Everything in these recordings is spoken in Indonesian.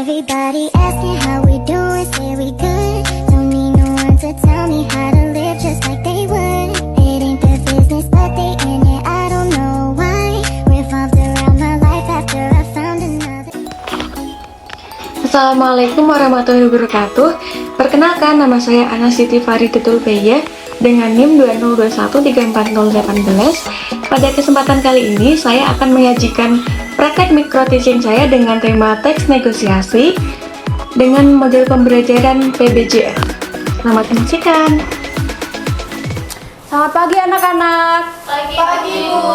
Everybody asking how we doing, say we good. Don't need no one to tell me how to live just like they would. It ain't their business, but they in it, I don't know why. Revolved around my life after I found another. Assalamualaikum warahmatullahi wabarakatuh. Perkenalkan, nama saya Ana Siti Faridatul Baya dengan NIM 202134018. Pada kesempatan kali ini saya akan menyajikan praktek micro teaching saya dengan tema teks negosiasi dengan model pembelajaran PBJF. Selamat menyaksikan. Selamat pagi anak-anak. Pagi, Bu.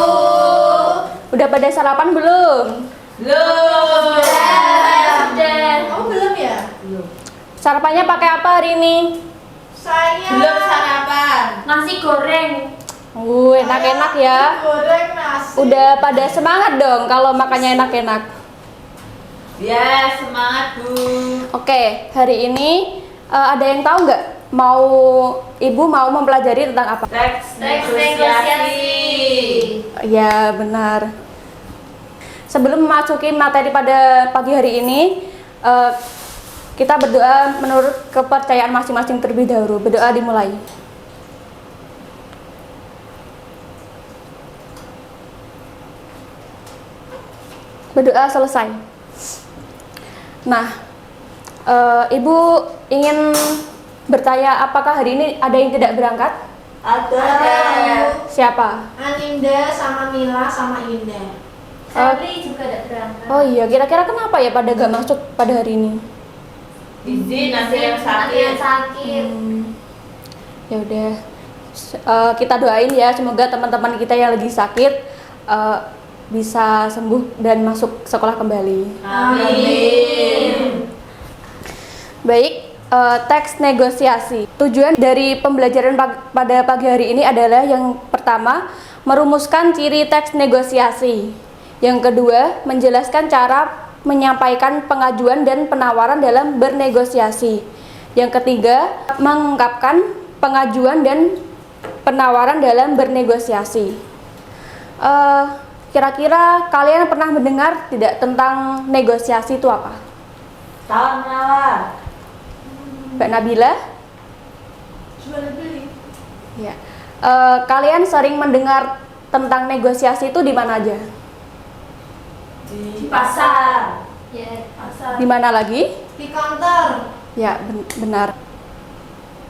Udah pada sarapan belum? Belum. Kamu belum ya? Belum. Sarapannya pakai apa hari ini? Saya belum sarapan. Nasi goreng. Enak-enak ya. Goreng nasi. Udah pada semangat dong kalau makannya enak-enak. Ya, semangat, Bu. Oke, hari ini ada yang tahu nggak ibu mau mempelajari tentang apa? Teks negosiasi. Ya benar. Sebelum memasuki materi pada pagi hari ini, kita berdoa menurut kepercayaan masing-masing terlebih dahulu. Berdoa dimulai. Berdoa selesai. Nah, ibu ingin bertanya apakah hari ini ada yang tidak berangkat? Ada. Siapa? Aninda sama Mila sama Indah. Febri juga ada berangkat. Oh iya, kira-kira kenapa ya pada gak masuk pada hari ini? Izin nanti yang Nanti yang sakit. Ya udah, kita doain ya semoga teman-teman kita yang lagi sakit bisa sembuh dan masuk sekolah kembali. Amin. Baik, teks negosiasi. Tujuan dari pembelajaran pada pagi hari ini adalah yang pertama, merumuskan ciri teks negosiasi. Yang kedua, menjelaskan cara menyampaikan pengajuan dan penawaran dalam bernegosiasi. Yang ketiga, mengungkapkan pengajuan dan penawaran dalam bernegosiasi. Kira-kira kalian pernah mendengar tidak tentang negosiasi itu apa? Tawar menawar. Mbak Nabila? Jual beli. Ya. Kalian sering mendengar tentang negosiasi itu di mana aja? Di pasar. Ya. Pasar. Di mana lagi? Di kantor. Ya, benar.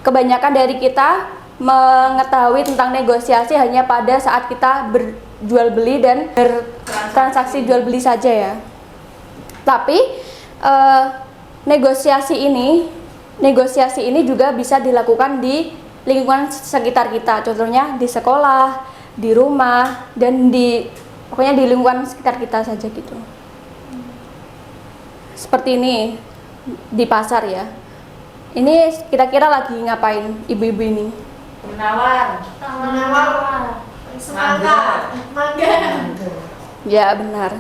Kebanyakan dari kita mengetahui tentang negosiasi hanya pada saat kita berjual beli dan bertransaksi jual beli saja ya. Tapi negosiasi ini juga bisa dilakukan di lingkungan sekitar kita. Contohnya di sekolah, di rumah, dan pokoknya di lingkungan sekitar kita saja gitu. Seperti ini di pasar ya. Ini kira-kira lagi ngapain ibu-ibu ini? Menawar. Menawar. Semangka. Mangga. Ya benar.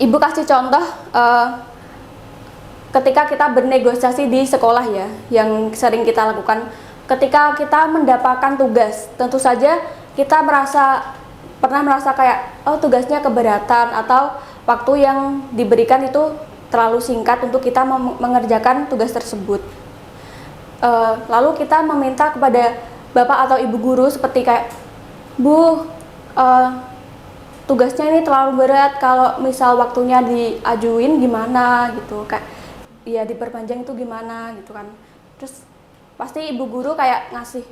Ibu kasih contoh ketika kita bernegosiasi di sekolah ya, yang sering kita lakukan. Ketika kita mendapatkan tugas, tentu saja kita pernah merasa kayak tugasnya keberatan atau waktu yang diberikan itu terlalu singkat untuk kita mengerjakan tugas tersebut. Lalu kita meminta kepada bapak atau ibu guru seperti kayak, Bu, tugasnya ini terlalu berat, kalau misal waktunya diajuin gimana gitu, kayak ya diperpanjang itu gimana gitu kan. Terus pasti ibu guru kayak ngasih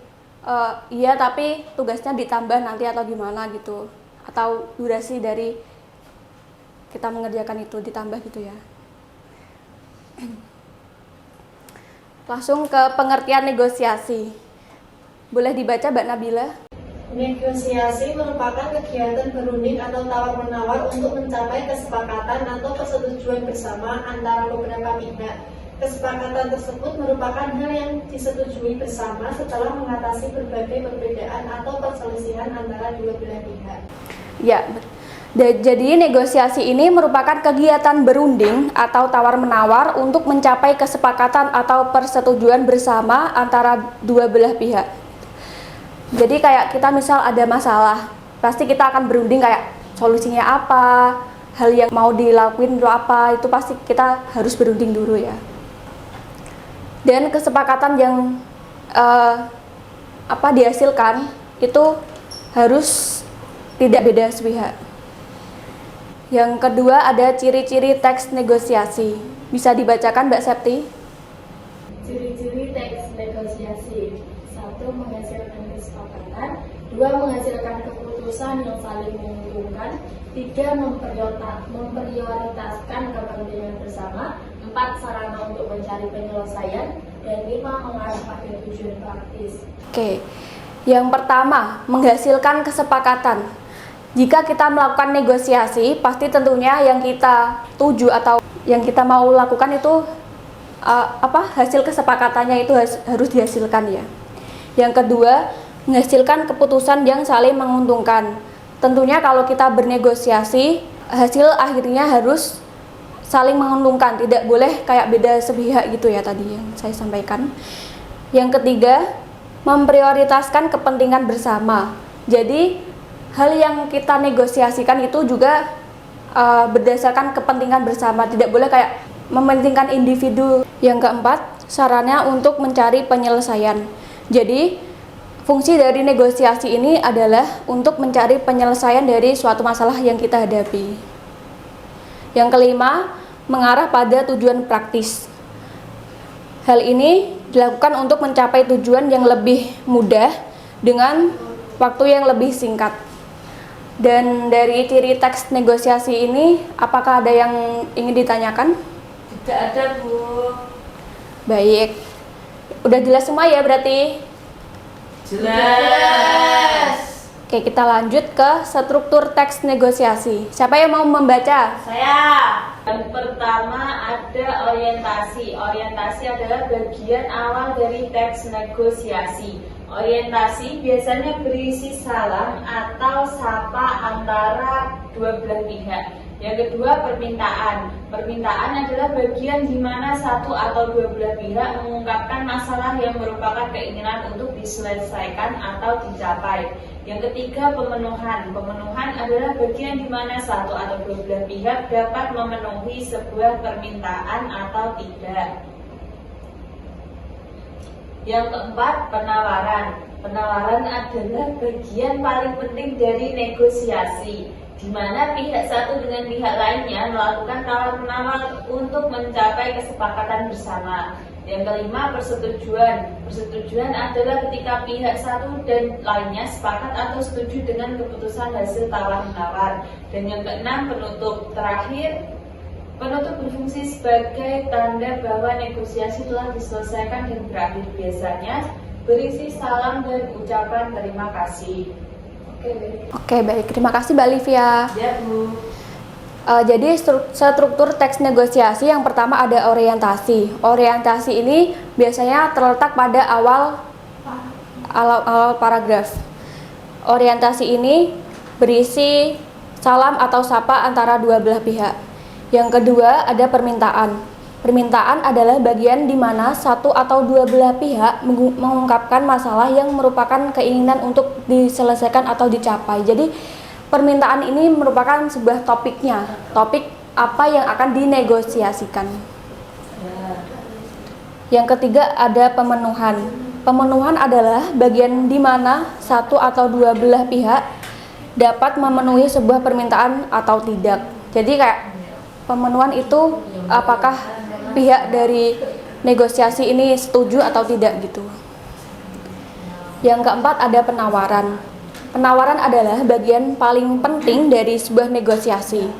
iya tapi tugasnya ditambah nanti atau gimana gitu, atau durasi dari kita mengerjakan itu ditambah gitu ya. Langsung ke pengertian negosiasi. Boleh dibaca Mbak Nabila? Negosiasi merupakan kegiatan berunding atau tawar-menawar untuk mencapai kesepakatan atau persetujuan bersama antara beberapa pihak. Kesepakatan tersebut merupakan hal yang disetujui bersama setelah mengatasi berbagai perbedaan atau perselisihan antara dua belah pihak. Ya, jadi negosiasi ini merupakan kegiatan berunding atau tawar-menawar untuk mencapai kesepakatan atau persetujuan bersama antara dua belah pihak. Jadi kayak kita misal ada masalah, pasti kita akan berunding kayak solusinya apa, hal yang mau dilakuin itu apa, itu pasti kita harus berunding dulu ya. Dan kesepakatan yang dihasilkan itu harus tidak beda sepihak. Yang kedua ada ciri-ciri teks negosiasi. Bisa dibacakan Mbak Septi? Ciri-ciri teks negosiasi: 1. Menghasilkan kesepakatan. 2. Menghasilkan keputusan yang saling menguntungkan. 3. Memprioritaskan kepentingan bersama. 4. Sarana untuk mencari penyelesaian. Dan 5. Mengarah pada tujuan praktis. Oke. Yang pertama, menghasilkan kesepakatan. Jika kita melakukan negosiasi, pasti tentunya yang kita tuju atau yang kita mau lakukan itu hasil kesepakatannya itu harus dihasilkan ya. Yang kedua, menghasilkan keputusan yang saling menguntungkan. Tentunya kalau kita bernegosiasi, hasil akhirnya harus saling menguntungkan, tidak boleh kayak beda sepihak gitu ya tadi yang saya sampaikan. Yang ketiga, memprioritaskan kepentingan bersama. Jadi hal yang kita negosiasikan itu juga berdasarkan kepentingan bersama, tidak boleh kayak mementingkan individu. Yang keempat, sarana untuk mencari penyelesaian. Jadi fungsi dari negosiasi ini adalah untuk mencari penyelesaian dari suatu masalah yang kita hadapi. Yang kelima, mengarah pada tujuan praktis. Hal ini dilakukan untuk mencapai tujuan yang lebih mudah dengan waktu yang lebih singkat. Dan dari ciri teks negosiasi ini, apakah ada yang ingin ditanyakan? Tidak ada, Bu. Baik, udah jelas semua ya berarti? Jelas. Oke, kita lanjut ke struktur teks negosiasi. Siapa yang mau membaca? Saya. Yang pertama ada orientasi. Orientasi adalah bagian awal dari teks negosiasi. Orientasi biasanya berisi salam atau sapa antara dua belah pihak. Yang kedua, permintaan. Permintaan adalah bagian di mana satu atau dua belah pihak mengungkapkan masalah yang merupakan keinginan untuk diselesaikan atau dicapai. Yang ketiga, pemenuhan. Pemenuhan adalah bagian di mana satu atau dua belah pihak dapat memenuhi sebuah permintaan atau tidak. Yang keempat, penawaran. Penawaran adalah bagian paling penting dari negosiasi, di mana pihak satu dengan pihak lainnya melakukan tawar-menawar untuk mencapai kesepakatan bersama. Yang kelima, persetujuan. Persetujuan adalah ketika pihak satu dan lainnya sepakat atau setuju dengan keputusan hasil tawar-menawar. Dan yang keenam, penutup. Terakhir, penutup berfungsi sebagai tanda bahwa negosiasi telah diselesaikan dan berakhir. Biasanya berisi salam dan ucapan terima kasih. Oke, baik. Terima kasih Mbak Livia. Ya, Bu. Jadi struktur teks negosiasi yang pertama ada orientasi. Orientasi ini biasanya terletak pada awal paragraf. Orientasi ini berisi salam atau sapa antara dua belah pihak. Yang kedua ada permintaan. Permintaan adalah bagian di mana satu atau dua belah pihak mengungkapkan masalah yang merupakan keinginan untuk diselesaikan atau dicapai. Jadi permintaan ini merupakan sebuah topiknya, topik apa yang akan dinegosiasikan. Yang ketiga ada pemenuhan. Pemenuhan adalah bagian di mana satu atau dua belah pihak dapat memenuhi sebuah permintaan atau tidak. Jadi kayak pemenuhan itu apakah pihak dari negosiasi ini setuju atau tidak gitu. Yang keempat ada penawaran. Penawaran adalah bagian paling penting dari sebuah negosiasi,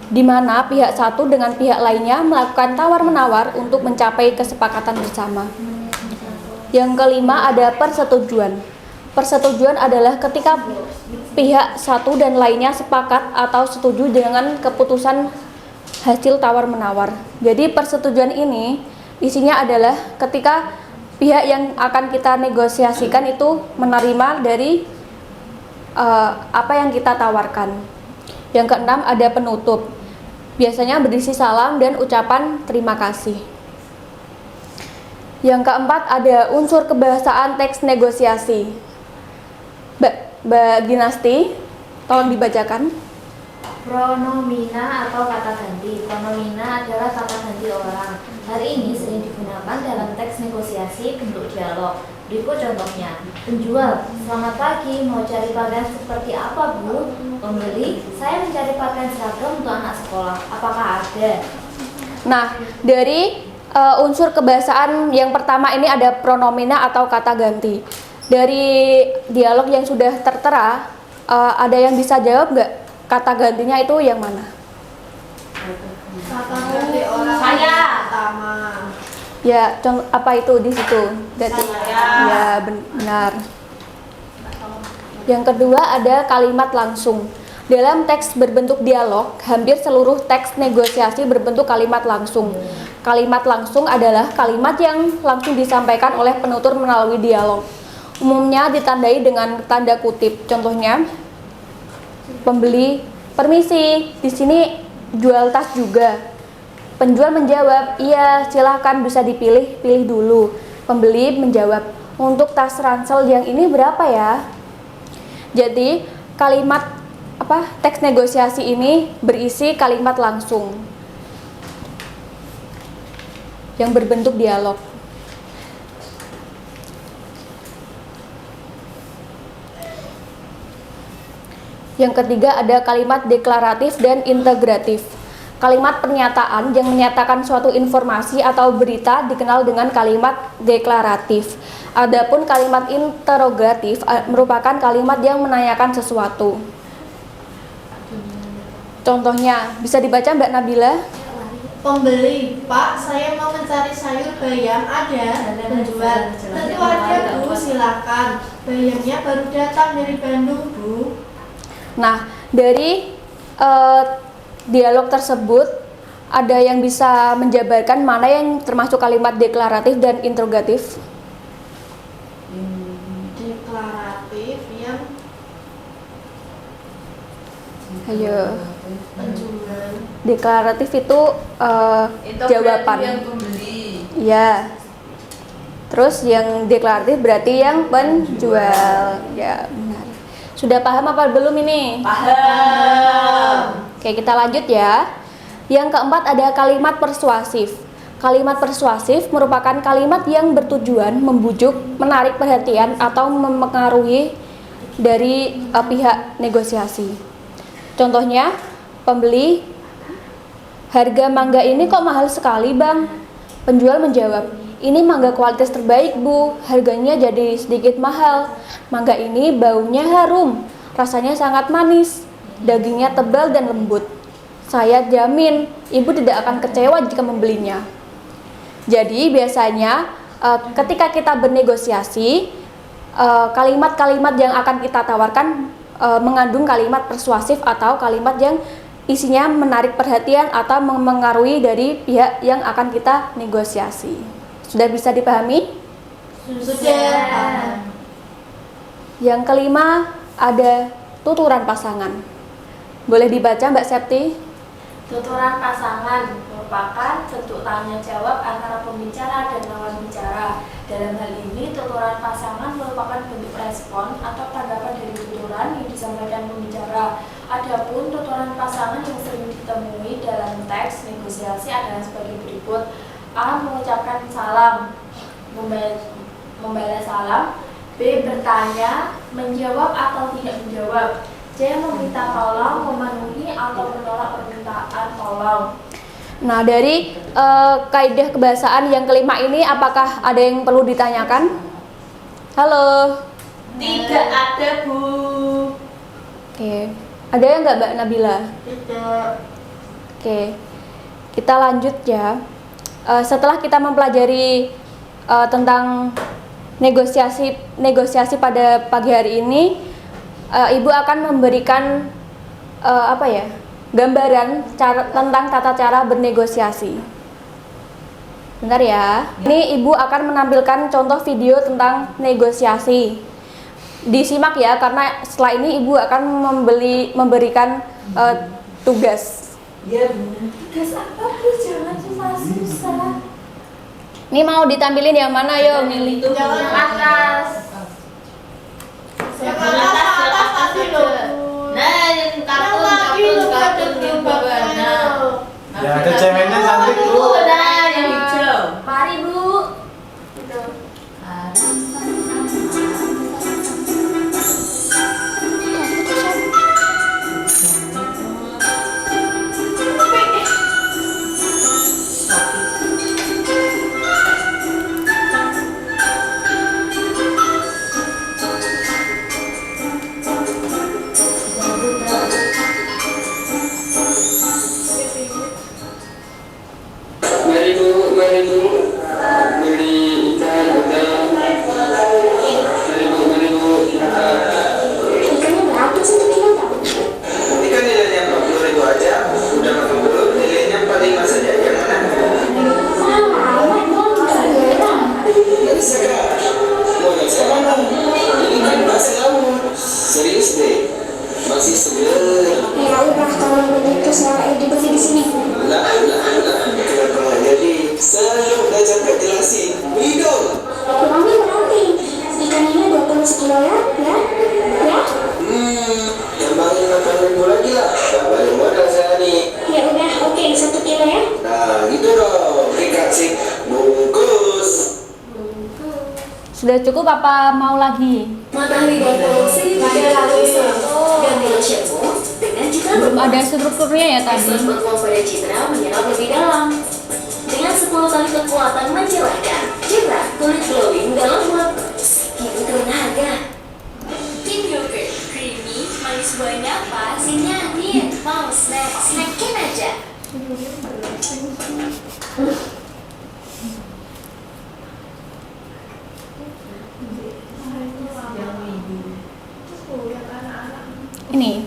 di mana pihak satu dengan pihak lainnya melakukan tawar-menawar untuk mencapai kesepakatan bersama. Yang kelima ada persetujuan. Persetujuan adalah ketika pihak satu dan lainnya sepakat atau setuju dengan keputusan hasil tawar-menawar. Jadi persetujuan ini isinya adalah ketika pihak yang akan kita negosiasikan itu menerima dari apa yang kita tawarkan. Yang keenam ada penutup. Biasanya berisi salam dan ucapan terima kasih. Yang keempat ada unsur kebahasaan teks negosiasi. Mbak Ginasti, tolong dibacakan. Pronomina atau kata ganti. Pronomina adalah kata ganti orang. Hal ini sering digunakan dalam teks negosiasi bentuk dialog. Berikut contohnya. Penjual, selamat pagi, mau cari pakaian seperti apa, Bu? Pembeli, saya mencari pakaian seragam untuk anak sekolah. Apakah ada? Nah, dari unsur kebahasaan yang pertama ini ada pronomina atau kata ganti. Dari dialog yang sudah tertera, ada yang bisa jawab nggak? Kata gantinya itu yang mana? Kata ganti orang Saya. pertama. Ya, apa itu di situ? Berarti ya benar. Yang kedua ada kalimat langsung. Dalam teks berbentuk dialog, hampir seluruh teks negosiasi berbentuk kalimat langsung. Kalimat langsung adalah kalimat yang langsung disampaikan oleh penutur melalui dialog. Umumnya ditandai dengan tanda kutip. Contohnya, pembeli, permisi, di sini jual tas juga. Penjual menjawab, iya silahkan bisa dipilih, pilih dulu. Pembeli menjawab, untuk tas ransel yang ini berapa ya? Jadi kalimat teks negosiasi ini berisi kalimat langsung yang berbentuk dialog. Yang ketiga ada kalimat deklaratif dan integratif. Kalimat pernyataan yang menyatakan suatu informasi atau berita dikenal dengan kalimat deklaratif. Adapun kalimat interrogatif merupakan kalimat yang menanyakan sesuatu. Contohnya, bisa dibaca Mbak Nabila? Pembeli, Pak, saya mau mencari sayur bayam, ada? Penjual, tentu ada, Bu, silakan. Bayamnya baru datang dari Bandung, Bu. Nah, dari dialog tersebut ada yang bisa menjabarkan mana yang termasuk kalimat deklaratif dan interrogatif? Deklaratif yang Ayo. penjual. Deklaratif itu jawaban. Yang pembeli. Ya. Terus yang deklaratif berarti yang penjual. Ya, benar. Sudah paham apa belum ini? Paham. Oke, kita lanjut ya. Yang keempat ada kalimat persuasif. Kalimat persuasif merupakan kalimat yang bertujuan membujuk, menarik perhatian atau mempengaruhi dari pihak negosiasi. Contohnya, pembeli, harga mangga ini kok mahal sekali, Bang? Penjual menjawab, ini mangga kualitas terbaik, Bu. Harganya jadi sedikit mahal. Mangga ini baunya harum, rasanya sangat manis, dagingnya tebal dan lembut. Saya jamin ibu tidak akan kecewa jika membelinya. Jadi biasanya ketika kita bernegosiasi, kalimat-kalimat yang akan kita tawarkan mengandung kalimat persuasif atau kalimat yang isinya menarik perhatian atau mempengaruhi dari pihak yang akan kita negosiasi. Sudah bisa dipahami? Sudah. Yang kelima ada tuturan pasangan. Boleh dibaca Mbak Septi? Tuturan pasangan merupakan bentuk tanya jawab antara pembicara dan lawan bicara. Dalam hal ini, tuturan pasangan merupakan bentuk respon atau tanggapan dari tuturan yang disampaikan pembicara. Adapun tuturan pasangan yang sering ditemui dalam teks negosiasi adalah sebagai berikut. A. Mengucapkan salam, membalas salam. B. Bertanya, menjawab atau tidak menjawab. C. Meminta tolong, memenuhi atau menolak permintaan tolong. Nah, dari kaidah kebahasaan yang kelima ini apakah ada yang perlu ditanyakan? Halo. Tidak ada, Bu. Oke. Ada yang nggak Mbak Nabila? Tidak. Oke. Kita lanjut ya. Setelah kita mempelajari tentang negosiasi pada pagi hari ini, Ibu akan memberikan gambaran tentang tata cara bernegosiasi. Bentar ya. Ini Ibu akan menampilkan contoh video tentang negosiasi. Disimak ya, karena setelah ini Ibu akan memberikan tugas. Ya, Bu. Tugas apa, Bu? Jangan susah-susah. Ini mau ditampilin yang mana yo? Milih. Jangan Yang atas. Yang atas tadi loh. Nah, Yang lagi loh, kartun. Nah, itu ceweknya cantik Bu. Nah, yang hijau. Mari Bu. Gitu. Mari Bu, beli ikan udang. Mari Bu, ikan. Ikannya berapa sih kilo tahu? Ikan nilainya 40.000 aja. Udah makan belum? Nilainya 45 saja. Yang mana? Nggak bisa Kak. Mau nggak sekarang? Ini kan masih laut. Serius deh. Masih seger. Ya udah kalau begitu saya dibeli di sini. Lah. Kenapa nggak jadi? Selalu udah capek jelasin. Hidung. Kurangnya berarti ikan ini 20 kilo ya? Ya? Tambahin 8.000 lagi lah. Gak balik modal saya nih. Ya udah, oke 1 kilo ya. Nah, gitu dong. Dikasih bungkus. Sudah cukup apa mau lagi? Matahari dan polusi pada lalu ganti shampoo dengan citra Belum ada strukturnya ya tadi. berpompa pada citra menyerap lebih dalam dengan 10 kali kekuatan mencerahkan. Citra kulit glowing dan lembut. Skin tenaga. King yogurt, creamy, manis banyak, pastinya nih. Mau snackin aja. Ini.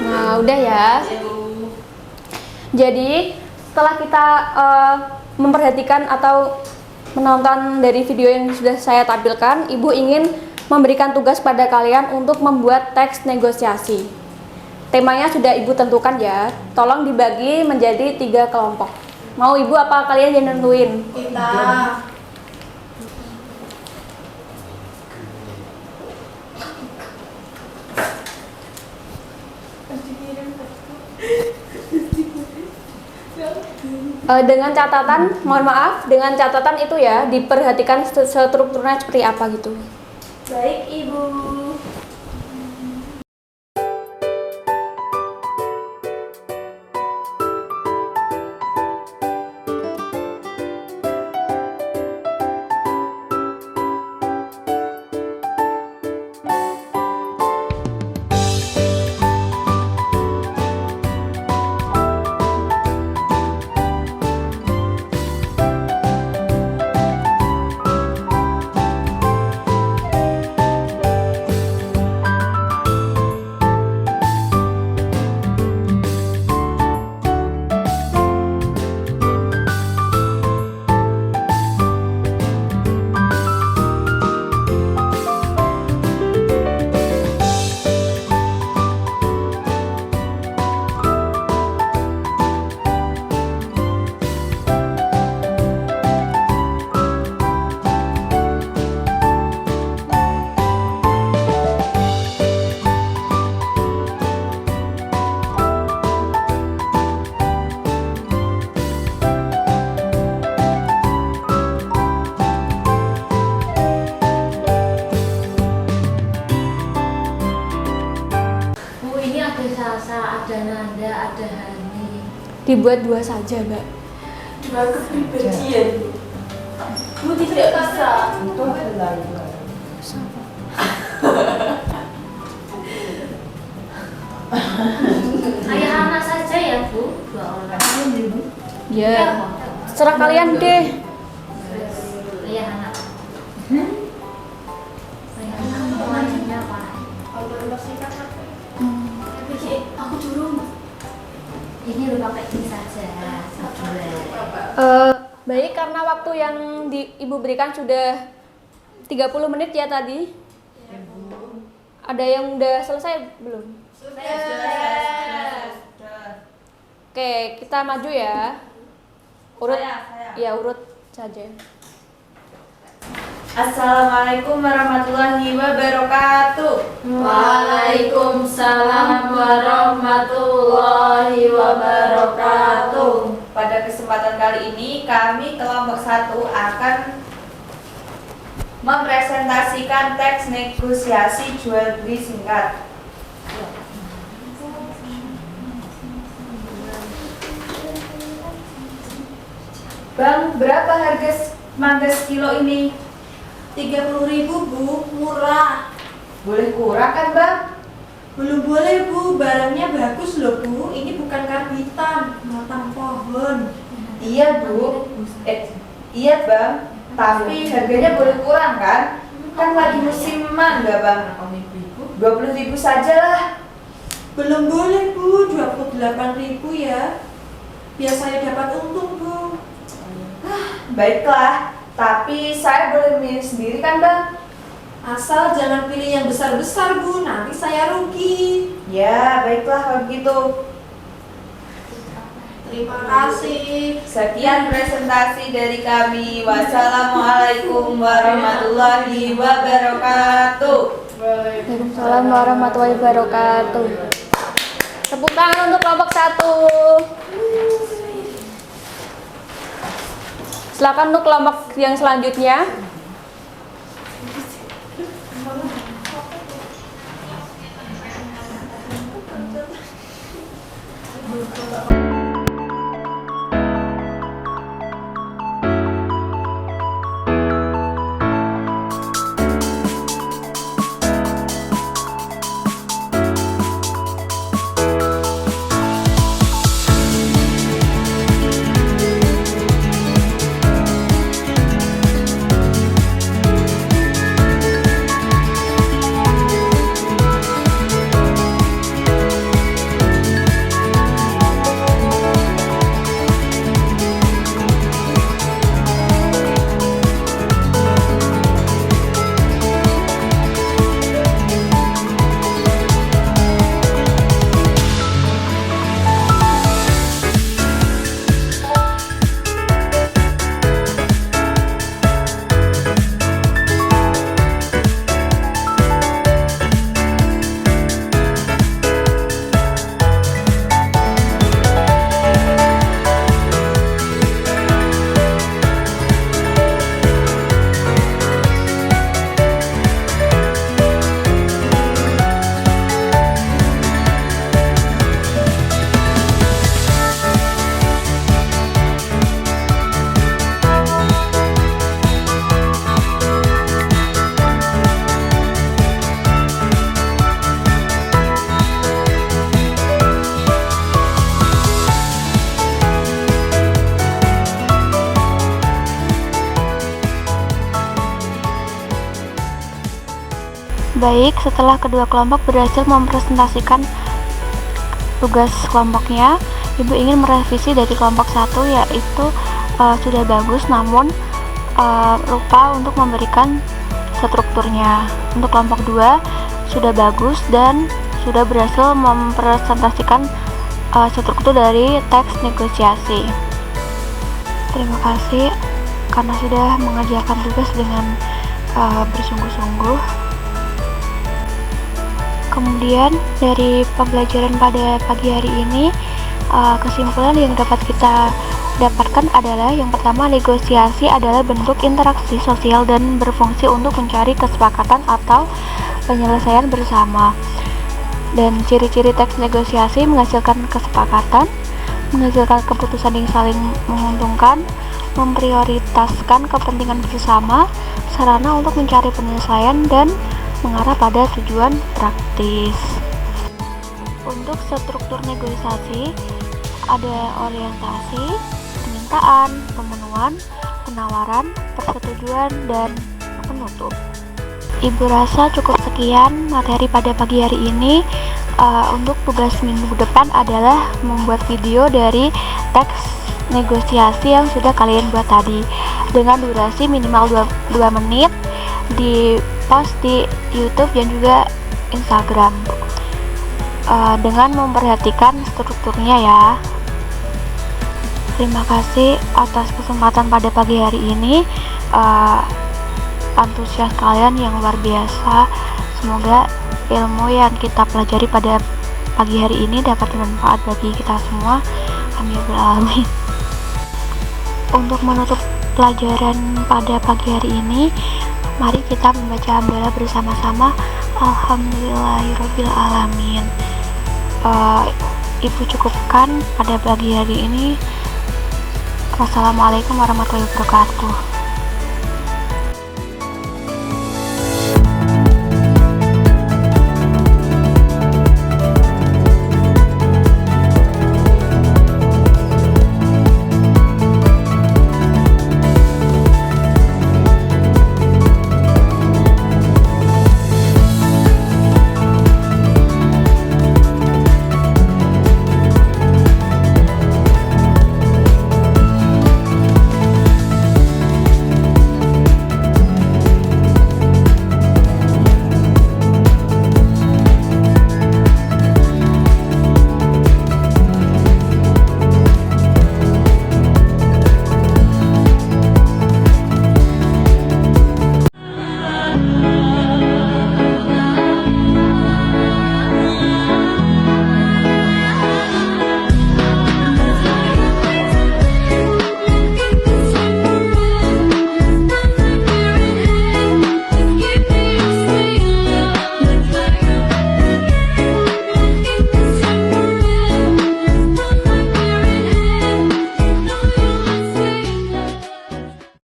Nah, udah ya. Jadi, setelah kita memperhatikan atau menonton dari video yang sudah saya tampilkan, Ibu ingin memberikan tugas pada kalian untuk membuat teks negosiasi. Temanya sudah Ibu tentukan ya. Tolong dibagi menjadi 3 kelompok. Mau Ibu apa kalian yang nentuin? Kita. Dengan catatan, mohon maaf, dengan catatan itu ya, diperhatikan strukturnya seperti apa gitu. Baik Ibu. ada nada, ada hani. Dibuat 2 saja, Mbak. 2 kepribadian. Bu tidak bisa. Itu adalah Ayah anak saja ya Bu, 2 orang. Ya, serah kalian deh. Ayah anak. Ayah anak namanya apa? Aku turun. Ini lu pakai ini saja. Baik, karena waktu yang Ibu berikan sudah 30 menit ya tadi. Ada yang udah selesai belum? Oke, kita maju ya. Urut, ya urut saja. Assalamualaikum warahmatullahi wabarakatuh. Waalaikumsalam warahmatullahi wabarakatuh. Pada kesempatan kali ini kami kelompok 1 akan mempresentasikan teks negosiasi jual beli singkat. Bang, berapa harga mangga sekilo ini? 30.000 Bu, murah. Boleh kurang kan Bang? Belum boleh Bu, barangnya bagus loh Bu. Ini bukan karbitan, matang pohon. Iya Bu, iya Bang. Tapi harganya boleh kurang kan? Kan lagi musim mangga Bang. 20.000 saja lah. Belum boleh Bu, 28.000 ya. Biar saya dapat untung Bu. Baiklah, tapi saya boleh milih sendiri kan Bang? Asal jangan pilih yang besar-besar Bu, nanti saya rugi. Ya, baiklah kalau begitu. Terima kasih. Sekian presentasi dari kami. Wassalamualaikum warahmatullahi wabarakatuh. Waalaikumsalam warahmatullahi wabarakatuh. Tepuk tangan untuk kelompok 1. Silakan untuk kelompok yang selanjutnya. Baik, setelah kedua kelompok berhasil mempresentasikan tugas kelompoknya, Ibu ingin merevisi dari kelompok 1, yaitu sudah bagus namun lupa untuk memberikan strukturnya. Untuk kelompok 2 sudah bagus dan sudah berhasil mempresentasikan struktur dari teks negosiasi. Terima kasih karena sudah mengerjakan tugas dengan bersungguh-sungguh. Kemudian dari pembelajaran pada pagi hari ini, kesimpulan yang dapat kita dapatkan adalah yang pertama, negosiasi adalah bentuk interaksi sosial dan berfungsi untuk mencari kesepakatan atau penyelesaian bersama. Dan ciri-ciri teks negosiasi menghasilkan kesepakatan, menghasilkan keputusan yang saling menguntungkan, memprioritaskan kepentingan bersama, sarana untuk mencari penyelesaian, dan mengarah pada tujuan praktis. Untuk struktur negosiasi ada orientasi, permintaan, pemenuhan, penawaran, persetujuan, dan penutup. Ibu rasa cukup sekian materi pada pagi hari ini. Untuk tugas minggu depan adalah membuat video dari teks negosiasi yang sudah kalian buat tadi dengan durasi minimal 2 menit, di post di YouTube dan juga Instagram, dengan memperhatikan strukturnya ya. Terima kasih atas kesempatan pada pagi hari ini. Antusias kalian yang luar biasa. Semoga ilmu yang kita pelajari pada pagi hari ini dapat bermanfaat bagi kita semua. Amin ya rabbal alamin. Untuk menutup pelajaran pada pagi hari ini, mari kita membaca hamdalah bersama-sama. Alhamdulillahirabbil alamin. Ibu cukupkan pada pagi hari ini. Wassalamualaikum warahmatullahi wabarakatuh.